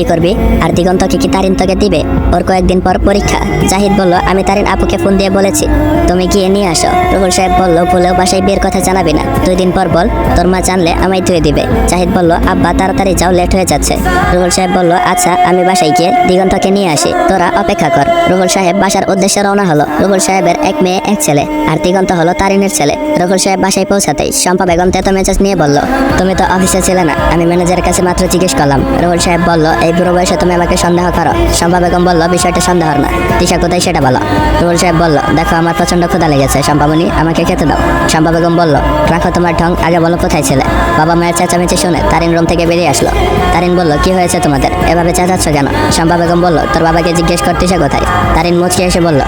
কি করবি? আর দিগন্তকে কি তারিন তোকে দিবে? ওর কয়েকদিন পর পরীক্ষা। জাহিদ বলল, আমি তারিন আপুকে ফোন দিয়ে বলেছি তুমি গিয়ে নিয়ে আসো। রুহুল সাহেব বলল, ভুলেও বাসায় বিয়ের কথা জানাবি না, 2 দিন পর বল, তোর মা জানলে আমায় ধুয়ে দিবে। জাহিদ বলল, আব্বা তাড়াতাড়ি যাও, লেট হয়ে যাচ্ছে। রুহুল সাহেব বলল, আচ্ছা আমি বাসায় গিয়ে দিগন্তকে নিয়ে আসি, তোরা অপেক্ষা কর। রুহুল সাহেব বাসার উদ্দেশ্যে রওনা হলো। রুহুল সাহেবের 1 মেয়ে 1 ছেলে, আর দিগন্ত হলো তারিনের ছেলে। রুহুল সাহেব বাসায় পৌঁছাতেই শম্পা বেগম তেতো মেজাজ নিয়ে বলল, তুমি তো অফিসে ছিলে না, আমি ম্যানেজারের কাছে মাত্র জিজ্ঞেস করলাম। রুহুল সাহেব বলল, এই বুড়ো বয়সে তুমি আমাকে সন্দেহ করো? শম্পা বেগম বলল, বিষয়টা সন্দেহর না, তিশা কোথায় সেটা বলো। রুহুল সাহেব বলল, দেখো আমার প্রচন্ড ক্ষুধা লেগেছে শম্পামণি, আমাকে খেতে দাও। শম্পা বেগম বলল, রাখো তোমার ঢং, আগে বলো কোথায় ছিলে? বাবা মায়ের চেঁচামেচি শুনে তারিন রুম থেকে বেরিয়ে আসলো। তারিন বলল, কি হয়েছে তোমাদের, এভাবে চেঁচাচ্ছ কেন? শম্পা বেগম বলল, তোর বাবাকে জিজ্ঞেস কর তিশা কোথায়। তারিন মুচকি এসে বলল,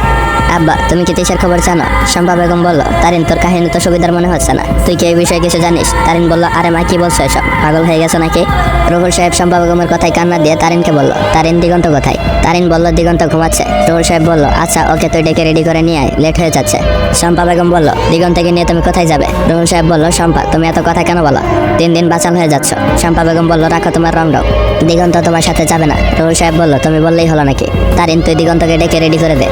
আব্বা তুমি কি তিশার খবর জানো? শম্পা বেগম বলল, তারিন তোর কাহিনী তো সুবিধার মনে হচ্ছে না, তুই কি এই বিষয়ে কিছু জানিস? তারিন বলল, আরে মা কি বলছো এসব, পাগল হয়ে গেছো নাকি? রুহুল সাহেব শম্পা বেগমের কথায় কান্না দিয়ে তারিনকে বলল, তারিন দিগন্ত কোথায়? তারিন বলল, দিগন্ত ঘুমাচ্ছে। রুহুল সাহেব বলল, আচ্ছা ওকে তুই ডেকে রেডি করে নিয়ে আয়, লেট হয়ে যাচ্ছে। শম্পা বেগম বলল, দিগন্তকে নিয়ে তুমি কোথায় যাবে? রুহুল সাহেব বলল, শম্পা তুমি এত কথা কেন বলো, 3 দিন বাঁচাল হয়ে যাচ্ছ। শম্পা বেগম বলল, রাখো তোমার রং, দিগন্ত তোমার সাথে যাবে না। রুহুল সাহেব বলল, তুমি বললেই হলো নাকি? তারিন তুই দিগন্তকে ডেকে রেডি করে দে।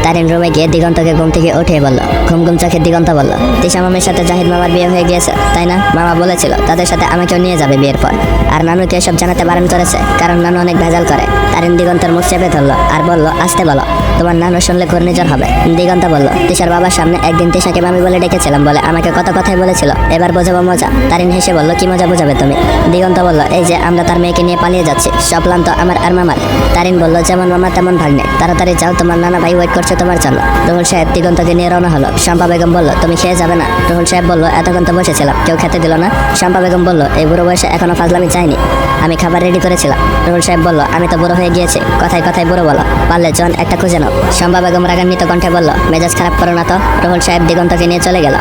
তারিন রুমে গিয়ে দিগন্তকে ঘুম থেকে উঠে বলল, ঘুম ঘুম চোখে দিগন্ত বলল, তিশা মামির সাথে জাহিদ মামার বিয়ে হয়ে গিয়েছে তাই না? মামা বলেছিল তাদের সাথে আমাকেও নিয়ে যাবে বিয়ের পর, আর নানুকে এসব জানাতে বারণ করেছে কারণ নানু অনেক ভেজাল করে। তারিন দিগন্তের মুখ চেপে ধরলো আর বলল, আসতে বলো, তোমার নানু শুনলে ঘূর্ণিঝড় হবে। দিগন্ত বলল, তিশার বাবার সামনে একদিন তিশাকে মামি বলে ডেকেছিলাম বলে আমাকে কত কথাই বলেছিল, এবার বোঝাবো মজা। তারিন হেসে বলল, কি মজা বোঝাবে তুমি? দিগন্ত বলল, এই যে আমরা তার মেয়েকে নিয়ে পালিয়ে যাচ্ছি, সব প্ল্যান তো আমার আর মামার। তারিন বলল, যেমন মামা তেমন ভাগ্নে, তাড়াতাড়ি যাও, তোমার নানা ভাই ওয়েট করছে তোমার জন্য। রুহুল সাহেব দিগন্তকে নিয়ে রওনা হলো। শম্পা বেগম বলল, তুমি খেয়ে যাবে না? রুহুল সাহেব বলল, এতক্ষণ তো বসেছিলাম, কেউ খেতে দিল না। শম্পা বেগম বলল, এই বুড়ো বয়সে এখনো ফাজলামি চাইনি, আমি খাবার রেডি করেছিলাম। রুহুল সাহেব বলল, আমি তো বুড়ো হয়ে গিয়েছি, কথায় কথায় বুড়ো বলো, পারলে জন একটা খুঁজে নাও। শম্পা বেগম রাগান্বিত কণ্ঠে বলল, মেজাজ খারাপ করো না তো। রুহুল সাহেব দিগন্তকে নিয়ে চলে গেল।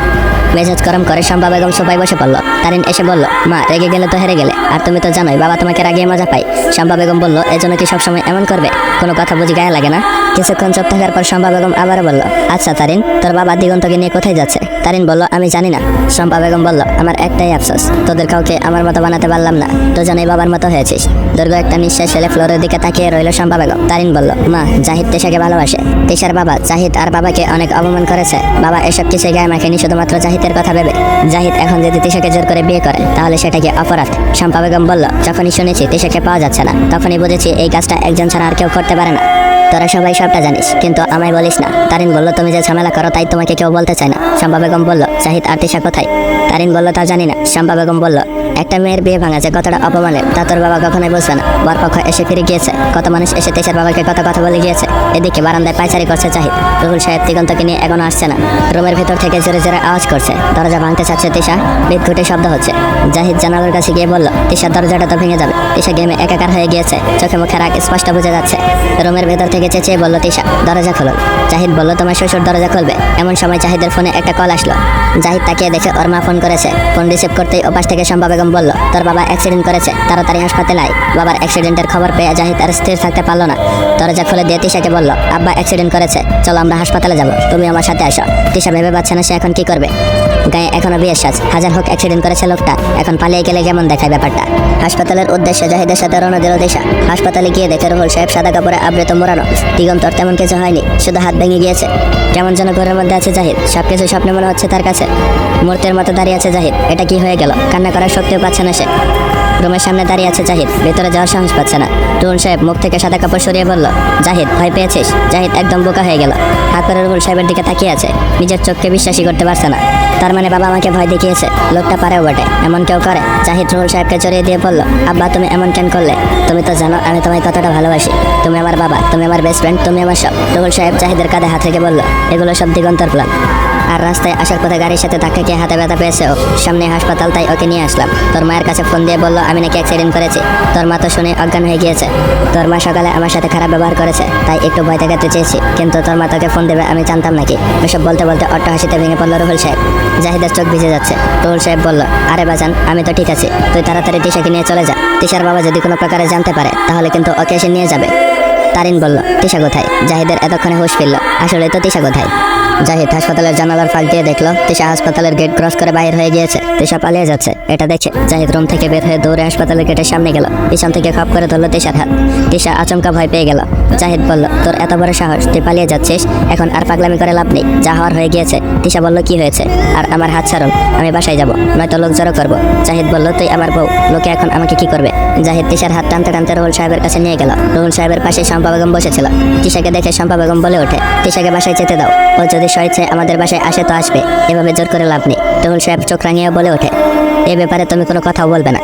মেজাজ গরম করে শম্পা বেগম সোফায় বসে পড়ল। তারিন এসে বলল, মা রেগে গেলে তো হেরে গেলে, আর তুমি তো জানোই বাবা তোমাকে রাগিয়ে মজা পাই। শম্পা বেগম বলল, এজন্য কি সবসময় এমন করবে? কোনো কথা বুঝি গায়ে লাগে না? কিছুক্ষণ চুপ থাকার পর শম্পা বেগম আবারও বলল, আচ্ছা তারিন, তোর বাবা দিগন্তকে নিয়ে কোথায় যাচ্ছে? তারিন বলল, আমি জানি না। শম্পা বেগম বলল, আমার একটাই আফসোস, তোদের কাউকে আমার মতো বানাতে পারলাম না, দুজনেই বাবার মতো হয়েছিস। দীর্ঘ একটা নিঃশ্বাস ফেলে ফ্লোরের দিকে তাকিয়ে রইল শম্পা বেগম। তারিন বলল, মা জাহিদ তিশাকে ভালোবাসে, তিশার বাবা জাহিদ আর বাবাকে অনেক অপমান করেছে, বাবা এসব কিছু গায়ে মাখেনি শুধুমাত্র জাহিদের কথা ভেবে। জাহিদ এখন যদি তিশাকে জোর করে বিয়ে করে তাহলে সেটা কি অপরাধ? শম্পা বেগম বলল, যখনই শুনেছি তিশাকে পাওয়া যাচ্ছে না তখনই বুঝেছি এই কাজটা একজন ছাড়া আর কেউ করতে পারে না। তোরা সবাই সবটা জানিস কিন্তু আমায় বলিস না। তারিন বলল, তুমি যে ঝামেলা করো তাই তোমাকে কেউ বলতে চায় না। শম্পা বেগম বলল, জাহিদ আর তিশা কোথায়? তারিন বলল, তা জানি না। শম্পা বেগম বলল, একটা মেয়ের বিয়ে ভাঙা যে কতটা অপমানের তা তোর বাবা কখনোই বুঝবে না। বরপক্ষ এসে ফিরে গিয়েছে, কত মানুষ এসে তিশার বাবাকে কত কথা বলে গিয়েছে। এদিকে বারান্দায় পায়চারি করছে জাহিদ। রুহুল সাহেব দিগন্তকে নিয়ে এখনো আসছে না। রুমের ভেতর থেকে জোরে জোরে আওয়াজ করছে, দরজা ভাঙতে চাচ্ছে তিশা, বিদঘুটে শব্দ হচ্ছে। জাহিদ জানালার কাছে গিয়ে বলল, তিশার দরজাটা তো ভেঙে যাবে, তিশা গেমে একাকার হয়ে গিয়েছে, চোখে মুখে রাগ স্পষ্ট বোঝা যাচ্ছে। রুমের ভেতর থেকে চেঁচিয়ে বলল, তিশা দরজা খুলুন। জাহিদ বলল, তোমার শ্বশুর দরজা খুলবে? এমন সময় জাহিদের ফোনে একটা কল আসলো। জাহিদ তাকিয়ে দেখে ওর মা ফোন করেছে। ফোন রিসিভ করতেই ওপাশ থেকে শম্পা বেগম বলল, তোর বাবা অ্যাক্সিডেন্ট করেছে, তাড়াতাড়ি হাসপাতালে আয়। বাবার অ্যাক্সিডেন্টের খবর পেয়ে জাহিদ আর স্থির থাকতে পারলো না। দরজা খুলে দিয়ে তিশাকে বলল, আব্বা অ্যাক্সিডেন্ট করেছে, চলো আমরা হাসপাতালে যাব, তুমি আমার সাথে আসো। তিশা ভেবে পাচ্ছে না সে এখন কি করবে। গায়ে এখনো বিয়ের সাজ, হাজার হোক অ্যাক্সিডেন্ট করেছে লোকটা, এখন পালিয়ে গেলে কেমন দেখায় ব্যাপারটা। হাসপাতালের উদ্দেশ্যে জাহিদের সাথে রওনা দিল তিশা। হাসপাতালে গিয়ে দেখে রুহুল সাহেব সাদা কাপড়ে আবৃত মোড়ানো। দিগন্তর তেমন কিছু হয়নি, শুধু হাত ভেঙে গিয়েছে। কেমন যেন ঘরের মধ্যে আছে জাহিদ, সবকিছু স্বপ্নে মনে হচ্ছে তার কাছে। মূর্তির মতো দাঁড়িয়ে আছে জাহিদ, এটা কি হয়ে গেল? কান্না করার শক্তিও পাচ্ছে না সে। রুমের সামনে দাঁড়িয়ে আছে জাহিদ, ভেতরে যাওয়ার সাহস পাচ্ছে না। রুহুল সাহেব মুখ থেকে সাদা কাপড় সরিয়ে বলল, জাহিদ ভয় পেয়েছিস? জাহিদ একদম বোকা হয়ে গেল, হাত করে রুহুল সাহেবের দিকে তাকিয়ে আছে, নিজের চোখকে বিশ্বাসই করতে পারছে না। তার মানে বাবা আমাকে ভয় দেখিয়েছে, লোকটা পারেও বটে, এমন কেউ করে? জাহিদ রুহুল সাহেবকে জড়িয়ে দিয়ে বলল, আব্বা তুমি এমন কেন করলে? তুমি তো জানো আমি তোমায় কতটা ভালোবাসি, তুমি আমার বাবা, তুমি আমার বেস্ট ফ্রেন্ড, তুমি আমার সব। রুহুল সাহেব জাহিদের কাঁধে হাত রেখে বলল, এগুলো সব দিগন্তর প্ল্যান। আর রাস্তায় আসার পথে গাড়ির সাথে ধাক্কা খেয়ে হাতে ব্যথা পেয়েছে ও, সামনে হাসপাতাল তাই ওকে নিয়ে আসলাম। তোর মায়ের কাছে ফোন দিয়ে বললো আমি নাকি অ্যাক্সিডেন্ট করেছি, তোর মা তো শুনে অজ্ঞান হয়ে গিয়েছে। তোর মা সকালে আমার সাথে খারাপ ব্যবহার করেছে তাই একটু ভয় দেখাতে চেয়েছি, কিন্তু তোর মা তোকে ফোন দেবে আমি জানতাম নাকি? এসব বলতে বলতে অট্ট হাসিতে ভেঙে পড়লো রুহুল সাহেব। জাহিদের চোখ ভিজে যাচ্ছে। রুহুল সাহেব বলল, আরে বাজান আমি তো ঠিক আছি, তুই তাড়াতাড়ি তিশাকে নিয়ে চলে যা। তিশার বাবা যদি কোনো প্রকারে জানতে পারে তাহলে কিন্তু ওকে এসে নিয়ে যাবে। তারিন বলল, তিশা কোথায়? জাহিদের এতক্ষণে হুঁশ ফিরল, আসলে তো তিশা কোথায়? জাহিদ হাসপাতালের জানালার ফাঁক দিয়ে দেখলো তিশা হাসপাতালের গেট ক্রস করে বাইরে হয়ে গিয়েছে। তিশা পালিয়ে যাচ্ছে। এটা দেখে জাহিদ রুম থেকে বের হয়ে দৌড়ে হাসপাতালের গেটের সামনে গেল। পিছন থেকে খপ করে ধরলো তিশার হাত। তিশা আচমকা ভয় পেয়ে গেল। জাহিদ বলল, তোর এত বড় সাহস, তুই পালিয়ে যাচ্ছিস? এখন আর পাগলামি করে লাভ নেই, যা হওয়ার হয়ে গিয়েছে। তিশা বলল, কি হয়েছে? আর আমার হাত ছাড়ুন, আমি বাসায় যাব, নয়তো লোক জড়ো করবো। জাহিদ বলল, তুই আমার বউ, লোকে এখন আমাকে কি করবে? জাহিদ তিশার হাত টানতে টানতে রুহুল সাহেবের কাছে নিয়ে গেল। রুহুল সাহেবের পাশে শম্পা বেগম বসেছিল। তিশাকে দেখে শম্পা বেগম বলে ওঠে, তিশাকে বাসায় যেতে দাও, ও যদি স্বেচ্ছে আমাদের বাসায় আসে তো আসবে, এভাবে জোর করে লাভ নেই। রুহুল সাহেব চোখ রাঙিয়ে বলে ওঠে, এ ব্যাপারে তুমি কোনো কথাও বলবে না।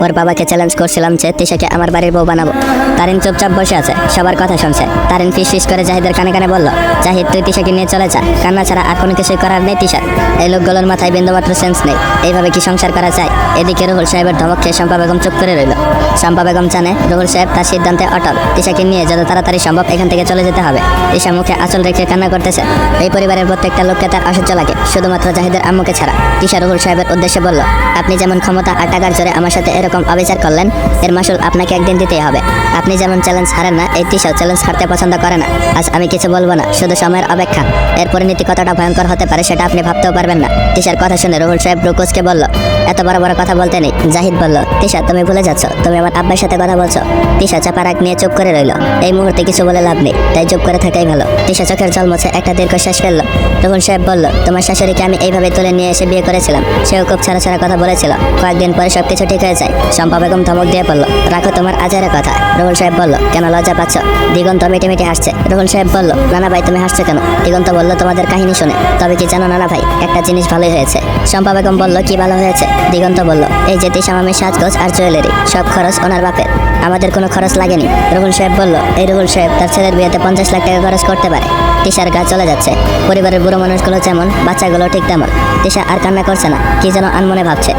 ওর বাবাকে চ্যালেঞ্জ করছিলাম যে তিশাকে আমার বাড়ির বউ বানাবো। তারিন চুপচাপ বসে আছে, সবার কথা শুনছে। তারিন ফিস ফিস করে জাহিদের কানে কানে বলল, জাহিদ তুই তিশাকে নিয়ে চলে যা, কান্না ছাড়া আর কোনো কিছুই করার নেই তিশার। এই লোকগুলোর মাথায় বিন্দুমাত্র সেন্স নেই, এইভাবে কি সংসার করা যায়? এদিকে রুহুল সাহেবের ধমক খেয়ে শম্পা বেগম চুপ করে রইল। শম্পা বেগম জানে রুহুল সাহেব তার সিদ্ধান্তে অটল। তিশাকে নিয়ে যত তাড়াতাড়ি সম্ভব এখান থেকে চলে যেতে হবে। তিশা মুখে আঁচল রেখে কান্না করতেছে। এই পরিবারের প্রত্যেকটা লোককে তার অসহ্য লাগে, শুধুমাত্র জাহিদের আম্মুকে ছাড়া। তিশা রুহুল সাহেবের উদ্দেশ্যে বলল, আপনি যেমন ক্ষমতা আর টাকার জোরে আমার সাথে এরকম অবিচার করলেন, এর মাসুল আপনাকে একদিন দিতেই হবে। আপনি যেমন চ্যালেঞ্জ হারেন না, এই তিশাও চ্যালেঞ্জ হারতে পছন্দ করে না। আজ আমি কিছু বলবো না, শুধু সময়ের অপেক্ষা। এর পরিণতি কতটা ভয়ঙ্কর হতে পারে সেটা আপনি ভাবতেও পারবেন না। তিশার কথা শুনে রুহুল সাহেব ব্রুকোজকে বলল, এত বড় বড় কথা বলতে নেই। জাহিদ বলল, তিশা তুমি ভুলে যাচ্ছ, তুমি আমার আব্বার সাথে কথা বলছো। তিশা চাপা রাগ নিয়ে চুপ করে রইল। এই মুহূর্তে কিছু বলে লাভ নেই, তাই চুপ করে থাকাই ভালো। তিশা চোখের জল মুছে একটা দীর্ঘশ্বাস ফেলল। রুহুল সাহেব বলল, তোমার শাশুড়িকে আমি এইভাবে তুলে নিয়ে এসে বিয়ে করেছিলাম, সেও খুব ছাড়া ছাড়া কথা বলেছিল, কয়েকদিন পরে সবকিছু ঠিক হয়ে যায়। শম্পা বেগম ধমক দিয়ে বলল, রাখো তোমার আজারের কথা। রুহুল সাহেব বলল, কেন লজ্জা পাচ্ছ? দিগন্ত মিটি মিটি হাসছে। রুহুল সাহেব বলল, নানা ভাই তুমি হাসছো কেন? দিগন্ত বলল, তোমাদের কাহিনী শুনে। তবে কি জানো নানা ভাই, একটা জিনিস ভালোই হয়েছে। শম্পা বেগম বলল, কি ভালো হয়েছে? দিগন্ত বলল, এই যে তিশা মামির সাজগোজ আর জুয়েলারি, সব খরচ ওনার বাপের, আমাদের কোনো খরচ লাগেনি। রুহুল সাহেব বলল, এই রুহুল সাহেব তার ছেলের বিয়েতে 50 লাখ টাকা খরচ করতে পারে। তিশার গা চলে যাচ্ছে। পরিবারের বুড়ো মানুষগুলো যেমন, বাচ্চাগুলো ঠিক তেমন। তিশা আর কান্না করছে না, কি যেন আনমনে ভাবছে।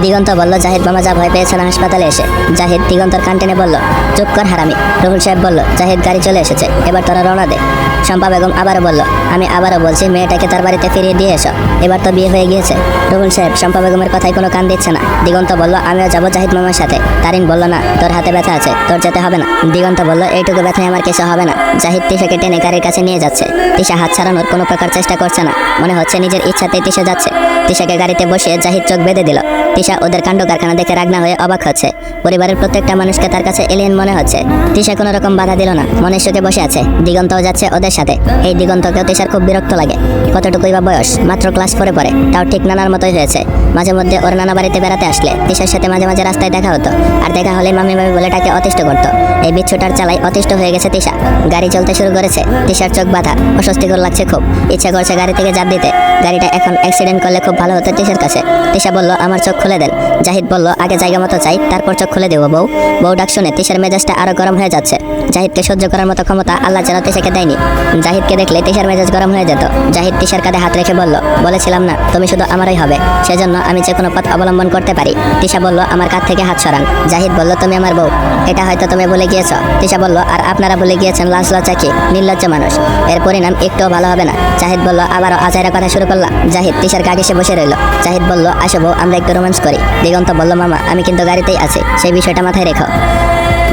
দিগন্ত বলল, জাহিদ মামা যা ভয় পেয়েছে না হাসপাতালে এসে। জাহিদ দিগন্তর কান টেনে বলল, চুপ কর হারামি। রুহুল সাহেব বলল, জাহিদ গাড়ি চলে এসেছে, এবার তোরা রওনা দে। শম্পা বেগম আবারও বলল, আমি আবারও বলছি মেয়েটাকে তার বাড়িতে ফিরিয়ে দিয়ে এসো, এবার তো বিয়ে হয়ে গিয়েছে। রুহুল সাহেব শম্পা বেগমের কথায় কোনো কান দিচ্ছে না। দিগন্ত বলল, আমিও যাবো জাহিদ মামার সাথে। তারিন বলল, না তোর হাতে ব্যথা আছে, তোর যেতে হবে না। দিগন্ত বলল, এইটুকু ব্যথায় আমার কিছু হবে না। জাহিদ তিশাকে টেনে গাড়ির কাছে নিয়ে যাচ্ছে। তিশা হাত ছাড়ানোর কোনো প্রকার চেষ্টা করছে না, মনে হচ্ছে নিজের ইচ্ছাতেই তিশা যাচ্ছে। তিশাকে গাড়িতে বসিয়ে জাহিদ চোখ বেঁধে দিল। তিশা ওদের কাণ্ড কারখানা দেখে রাগ না হয়ে অবাক হচ্ছে। পরিবারের প্রত্যেকটা মানুষকে তার কাছে এলিয়েন মনে হচ্ছে। তিশা কোনো রকম বাধা দিল না, মনের সুখে বসে আছে। দিগন্তও যাচ্ছে ওদের সাথে। এই দিগন্তকেও তিশার খুব বিরক্ত লাগে। কতটুকুই বা বয়স, মাত্র ক্লাস 4-এ পড়ে, তাও ঠিক নানার মতোই হয়েছে। মাঝে মধ্যে ওর নানা বাড়িতে বেড়াতে আসলে তিশার সাথে মাঝে মাঝে রাস্তায় দেখা হতো, আর দেখা হলে মামি মামি বলে তাকে অতিষ্ঠ করতো। এই বিচ্ছুটার চালাই অতিষ্ঠ হয়ে গেছে তিশা। গাড়ি চলতে শুরু করেছে। তিশার চোখ বাঁধা, অস্বস্তিকর লাগছে খুব। ইচ্ছা করছে গাড়ি থেকে জাপ দিতে। গাড়িটা এখন অ্যাক্সিডেন্ট করলে খুব ভালো হতো তিশার কাছে। তিশা বলল, আমার চোখ খুলে দেন। জাহিদ বলল, আগে জায়গা মতো চাই, তারপর চোখ খুলে দেবো বউ। বউ ডাক শুনে তিশার মেজাজটা আরো গরম হয়ে যাচ্ছে। জাহিদকে সহ্য করার মতো ক্ষমতা আল্লাহ যেন তিশাকে দেয়নি। জাহিদকে দেখলে তিশার মেজাজ গরম হয়ে যেত। জাহিদ তিশার কাঁধে হাত রেখে বলল, বলেছিলাম না তুমি শুধু আমারই হবে, সেজন্য আমি যে কোনো পথ অবলম্বন করতে পারি। তিশা বলল, আমার কাঁধ থেকে হাত সরান। জাহিদ বলল, তুমি আমার বউ, এটা হয়তো তুমি ভুলে গিয়েছ। তিশা বলল, আর আপনারা ভুলে গিয়েছেন লাশ লজ্জা কি, নির্লজ্জ মানুষ, এর পরিণাম একটুও ভালো হবে না। জাহিদ বলল, আবারও আজাইরা কথা শুরু করলাম। জাহিদ তিশার গা ঘেঁষে বসে রইল। জাহিদ বলল, আসো বউ, আমরা একটু রোম্যান্স করি। দিগন্ত বলল, মামা আমি কিন্তু গাড়িতেই আছি, সেই বিষয়টা মাথায় রেখো।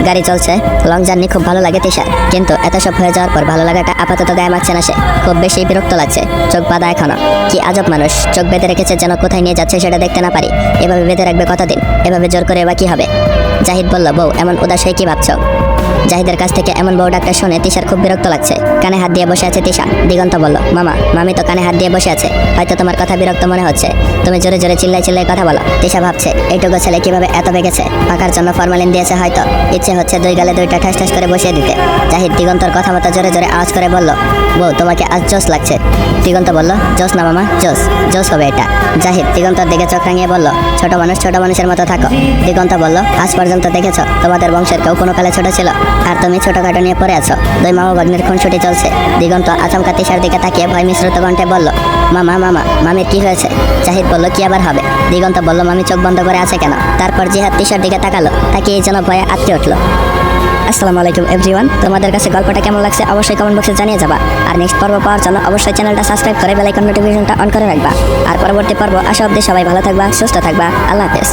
গাড়ি চলছে, লং জার্নি খুব ভালো লাগে তিশার, কিন্তু এত সব হয়ে যাওয়ার পর ভালো লাগাটা আপাতত গায়ে মারছে না সে। খুব বেশি বিরক্ত লাগছে। চোখ বাঁধা এখনো। কি আজব মানুষ, চোখ বেঁধে রেখেছে যেন কোথায় নিয়ে যাচ্ছে সেটা দেখতে না পারি। এভাবে বেঁধে রাখবে কতদিন? এভাবে জোর করে বা কি হবে? জাহিদ বলল, বউ এমন উদাস হয়ে কি ভাবছো? জাহিদের কাছ থেকে এমন বউ ডাকটা শুনে তিশার খুব বিরক্ত লাগছে। কানে হাত দিয়ে বসে আছে তিশা। দিগন্ত বলল, মামা মামি তো কানে হাত দিয়ে বসে আছে, হয়তো তোমার কথা বিরক্ত মনে হচ্ছে, তুমি জোরে জোরে চিল্লাই চিল্লাই কথা বলো। তিশা ভাবছে, এইটুকু ছেলে কিভাবে এত বেগেছে, পাকার জন্য ফরমালিন দিয়েছে হয়তো। ইচ্ছে হচ্ছে দুই গালে দুইটা ঠাস ঠাস করে বসিয়ে দিতে। জাহিদ দিগন্তর কথা মতো জোরে জোরে আওয়াজ করে বলল, বউ তোমাকে আজ জোস লাগছে। দিগন্ত বলল, জোস না মামা, জোস জোস হবে এটা। জাহিদ দিগন্তর দিকে চোখ রাঙিয়ে বলল, ছোট মানুষ ছোট মানুষের মতো থাকো। দিগন্ত বলল, আজ পর্যন্ত দেখেছো তোমাদের বংশের কেউ কোনো কালে ছোট ছিল, আর তুমি ছোটখাটো নিয়ে পড়ে আছো। দুই মামা ভাগ্নের খুনসুটি চলছে। দিগন্ত আচমকা তিশার দিকে তাকিয়ে ভয় মিশ্রিত কণ্ঠে বলল, মামা মামা মামির কি হয়েছে? জাহিদ বলল, কি আবার হবে? দিগন্ত বলল, মামি চোখ বন্ধ করে আছে কেন? তারপর জিহাদ তিশার দিকে তাকালো, তাকে এই যেন ভয়ে আটকে উঠলো। আসসালামু আলাইকুম এভরিওয়ান, তোমাদের কাছে গল্পটা কেমন লাগছে অবশ্যই কমেন্ট বক্সে জানিয়ে যাবা। আর নেক্সট পর্ব পাওয়ার জন্য অবশ্যই চ্যানেলটা সাবস্ক্রাইব করে বেল আইকন নোটিফিকেশনটা অন করে রাখবা। আর পরবর্তী পর্ব আসা অবধি সবাই ভালো থাকবা, সুস্থ থাকবা। আল্লাহ হাফেজ।